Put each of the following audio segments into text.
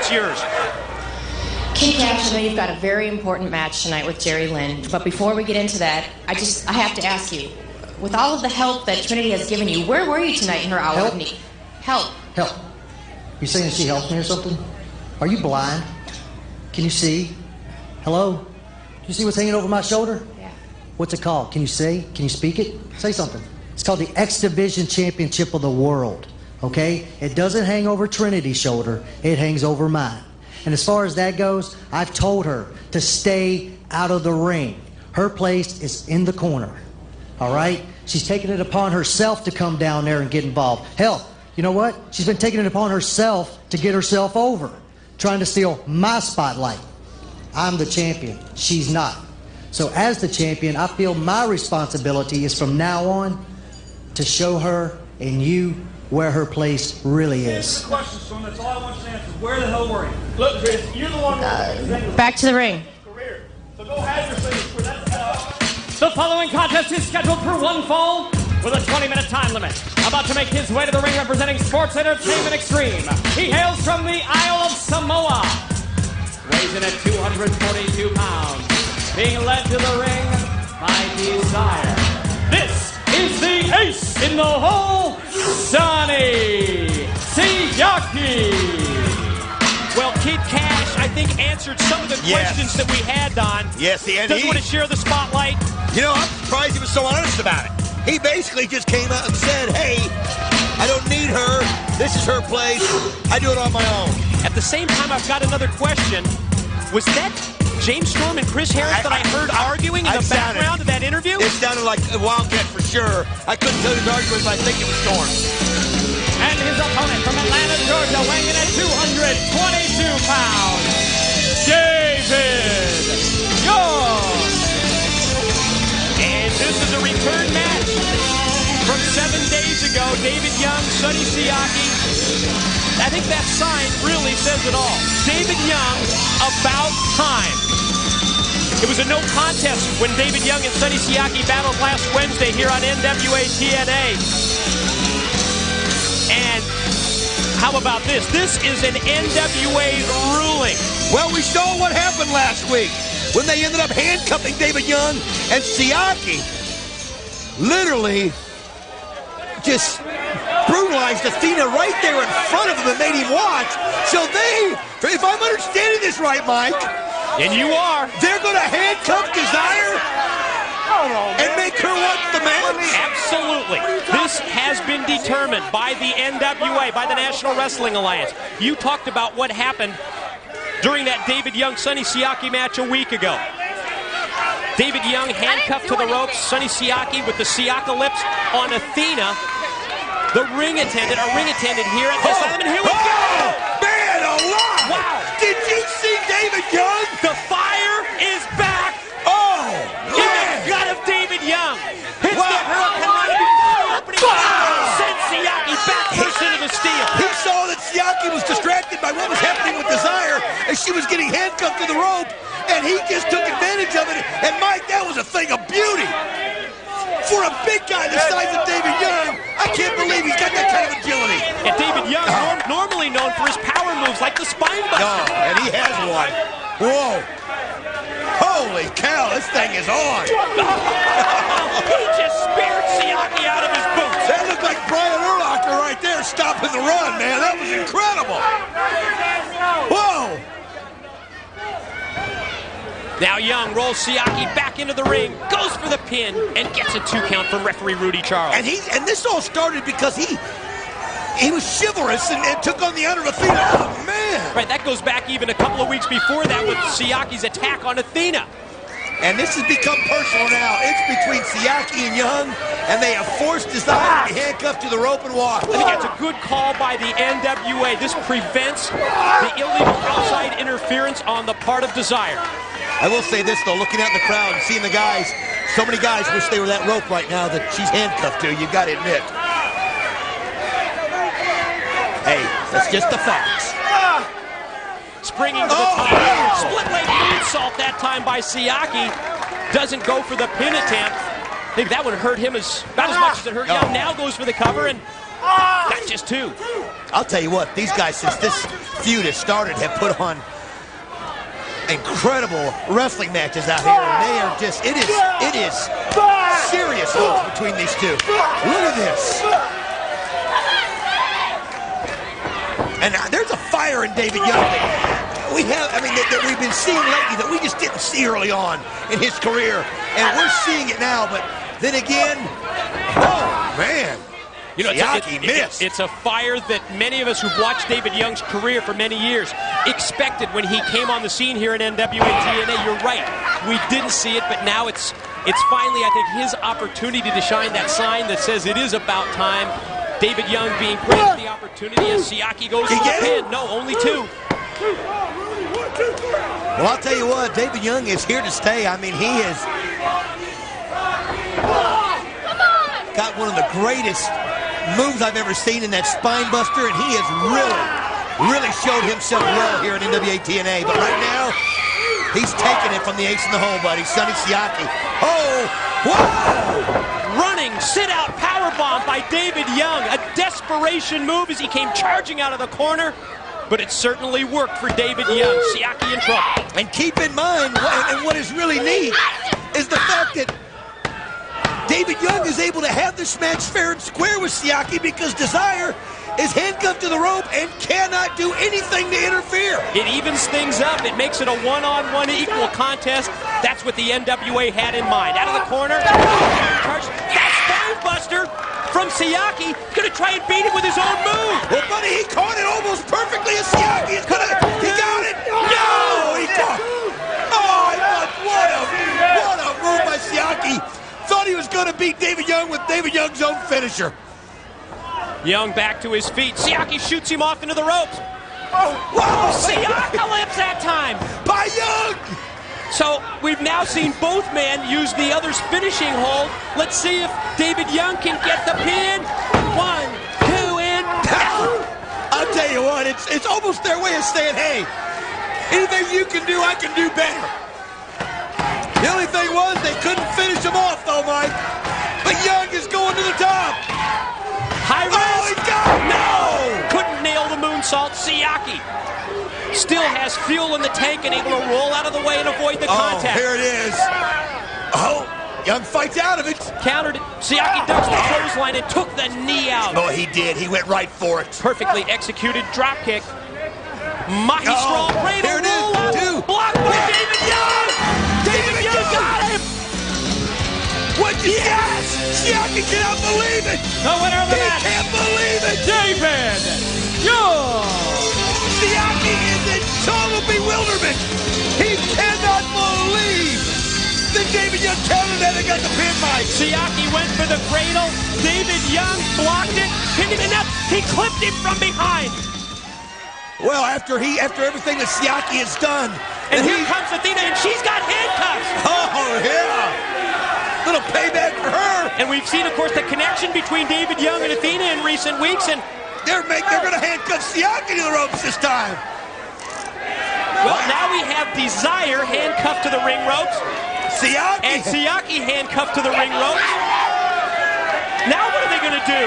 It's yours. Kid Cash, I know you've got a very important match tonight with Jerry Lynn, but before we get into that, I have to ask you, with all of the help that Trinity has given you, where were you tonight in her hour of need? Help. Help. You saying she helped me or something? Are you blind? Can you see? Hello? Do you see what's hanging over my shoulder? Yeah. What's it called? Can you say? Can you speak it? Say something. It's called the X Division Championship of the World. Okay? It doesn't hang over Trinity's shoulder. It hangs over mine. And as far as that goes, I've told her to stay out of the ring. Her place is in the corner. All right? She's taken it upon herself to come down there and get involved. Hell, you know what? She's been taking it upon herself to get herself over, trying to steal my spotlight. I'm the champion. She's not. So as the champion, I feel my responsibility is from now on to show her and you where her place really is. Question, son. That's all I want you to answer. Where the hell were you? Look, Chris, you're the one. Back to the ring. Career. So go have your signature. That's The following contest is scheduled for one fall with a 20-minute time limit. About to make his way to the ring representing Sports Entertainment Extreme. He hails from the Isle of Samoa. Weighs in at 242 pounds. Being led to the ring by Desire. This is the ace in the hole, Sonny Siaki. Well, Kid Cash, I think, answered some of the questions that we had, Don. Yes, and doesn't want to share the spotlight. You know, I'm surprised he was so honest about it. He basically just came out and said, hey, I don't need her. This is her place. I do it on my own. At the same time, I've got another question. Was that James Storm and Chris Harris that I heard arguing in the background of that interview? It sounded like a Wildcat for sure. I couldn't tell you the argument, but I think it was Storm. And his opponent from Atlanta, Georgia, weighing in at 222 pounds, David Young. And this is a return match from 7 days ago. David Young, Sonny Siaki. I think that sign really says it all. David Young, about time. It was a no contest when David Young and Sonny Siaki battled last Wednesday here on NWA TNA. And how about this? This is an NWA ruling. Well, we saw what happened last week when they ended up handcuffing David Young and Siaki. Literally just brutalized Athena right there in front of him and made him watch. So they, if I'm understanding this right, Mike, and you are, they're going to handcuff Desire and make her watch the match? Absolutely. This has been determined by the NWA, by the National Wrestling Alliance. You talked about what happened during that David Young-Sonny Siaki match a week ago. David Young handcuffed to the ropes, Sonny Siaki with the Siakalypse on Athena. The ring attendant, a ring attendant here at this time, and here we go! Man alive! Wow! Did you see David Young? The fire is back! Oh, in the gut of David Young. Hits the Hurricane opening sends Siaki back first into the steel. He saw that Siaki was distracted by what was happening with Desire as she was getting handcuffed to the rope, and he just took advantage of it. And Mike, that was a thing of beauty. For a big guy the size of David Young, I can't believe he's got that kind of agility. And David Young, normally known for his power moves like the spine buster. And he has one. Whoa. Holy cow, this thing is on. He just speared Siaki out of his boots. That looked like Brian Urlacher right there stopping the run, man. That was incredible. Whoa. Now Young rolls Siaki back into the ring, goes for the pin, and gets a 2 count from referee Rudy Charles. And this all started because he was chivalrous and took on the honor of Athena. Oh, man. Right, that goes back even a couple of weeks before that with Siaki's attack on Athena. And this has become personal now. It's between Siaki and Young, and they have forced Desire to be handcuffed to the rope and walk. I think that's a good call by the NWA. This prevents the illegal outside interference on the part of Desire. I will say this, though, looking out in the crowd and seeing the guys, so many guys wish they were that rope right now that she's handcuffed to, you've got to admit. Hey, that's just the facts. Springing to the top. Split leg moonsault that time by Siaki. Doesn't go for the pin attempt. I think that would hurt him about as much as it hurt Young. Now goes for the cover and not just 2. I'll tell you what, these guys, since this feud has started, have put on incredible wrestling matches out here, and they are just, it is serious holds between these two. Look at this. And there's a fire in David Young that we have, I mean, that we've been seeing lately that we just didn't see early on in his career, and we're seeing it now, but then again, oh man. You know, it's a fire that many of us who've watched David Young's career for many years expected when he came on the scene here in NWA TNA. You're right. We didn't see it, but now it's finally, I think, his opportunity to shine that sign that says it is about time. David Young being granted the opportunity as Siaki goes to the pin. No, only 2. Well, I'll tell you what, David Young is here to stay. I mean, he is got one of the greatest moves I've ever seen in that spine buster, and he has really showed himself well here in NWA TNA. But right now, he's taking it from the ace in the hole, buddy, Sonny Siaki. Oh, whoa! Running sit-out powerbomb by David Young. A desperation move as he came charging out of the corner. But it certainly worked for David Young. Siaki in trouble. And keep in mind, and what is really neat, is the fact that David Young is able to have this match fair and square with Siaki because Desire is handcuffed to the rope and cannot do anything to interfere. It evens things up. It makes it a one-on-one equal contest. That's what the NWA had in mind. Out of the corner. That's Spine Buster from Siaki. Going to try and beat him with his own move. Well, buddy, he caught it almost perfectly as Siaki is gonna. He got it. No, he caught. Oh, what a move by Siaki. Thought he was going to beat David Young with David Young's own finisher. Young back to his feet. Siaki shoots him off into the ropes. Oh, whoa! Siaki lives that time. By Young! So we've now seen both men use the other's finishing hold. Let's see if David Young can get the pin. 1, 2, and... I'll tell you what, it's almost their way of saying, hey, anything you can do, I can do better. The only thing was they couldn't finish him off, though, Mike. But Young is going to the top. High risk. Oh, he got it. No! Couldn't nail the moonsault. Siaki still has fuel in the tank and able to roll out of the way and avoid the contact. Oh, here it is. Oh, Young fights out of it. Countered it. Siaki ducks the clothesline and took the knee out. Oh, he did. He went right for it. Perfectly executed drop kick. Mighty strong cradle here it is. roll out. Blocked by David Young. David Young got him. What? Yes! Siaki cannot believe it. The winner of the match. He can't believe it. David Young. Siaki is in total bewilderment. He cannot believe that David Young countered that and got the pin, Mike. Siaki went for the cradle. David Young blocked it, pinned him enough. He clipped him from behind. Well, after everything that Siaki has done, and here comes Athena, and she's got handcuffs. Oh yeah. Little payback for her. And we've seen, of course, the connection between David Young and Athena in recent weeks, and they're going to handcuff Siaki to the ropes this time. Well, now we have Desire handcuffed to the ring ropes. Siaki. And Siaki handcuffed to the ring ropes. Now what are they going to do?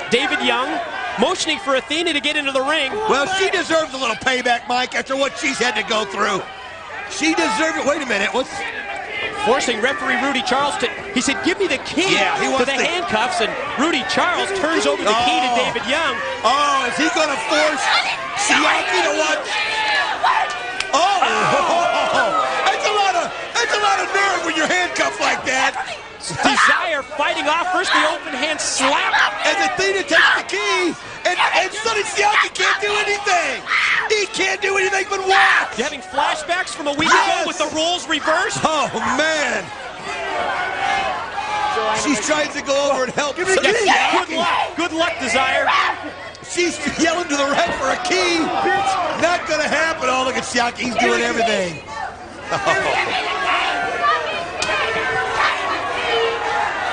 David Young motioning for Athena to get into the ring. Well, she deserves a little payback, Mike, after what she's had to go through. She deserves it. Wait a minute. What's... Forcing referee Rudy Charles to... He said, give me the key to the handcuffs, and Rudy Charles turns over the key to David Young. Oh, is he going to force Siaki to watch? That's a lot of nerve when you're handcuffed like that. Desire fighting off first the open hand slap. As Athena takes the key, and Sonny Siaki can't do anything. He can't do anything but watch. You having flashbacks from a week ago with the roles reversed? Oh, man. She's trying to go over and help. Good luck. Good luck, Desire. She's yelling to the ref for a key. Not going to happen. Oh, look at Siaki. He's doing everything.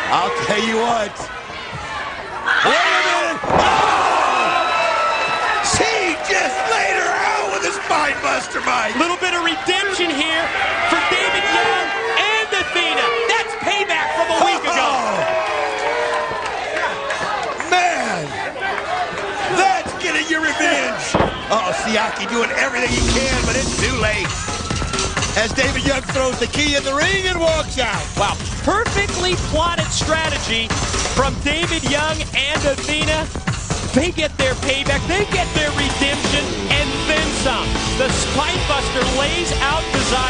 I'll tell you what. Wait a minute. Oh! She just laid her out with a spine buster, Mike. Little bit of redemption here for David Young and Athena. That's payback from a week ago. Uh-oh, Siaki doing everything he can, but it's too late. As David Young throws the key in the ring and walks out. Wow, perfectly plotted strategy from David Young and Athena. They get their payback, they get their redemption, and then some. The Spinebuster lays out Desire.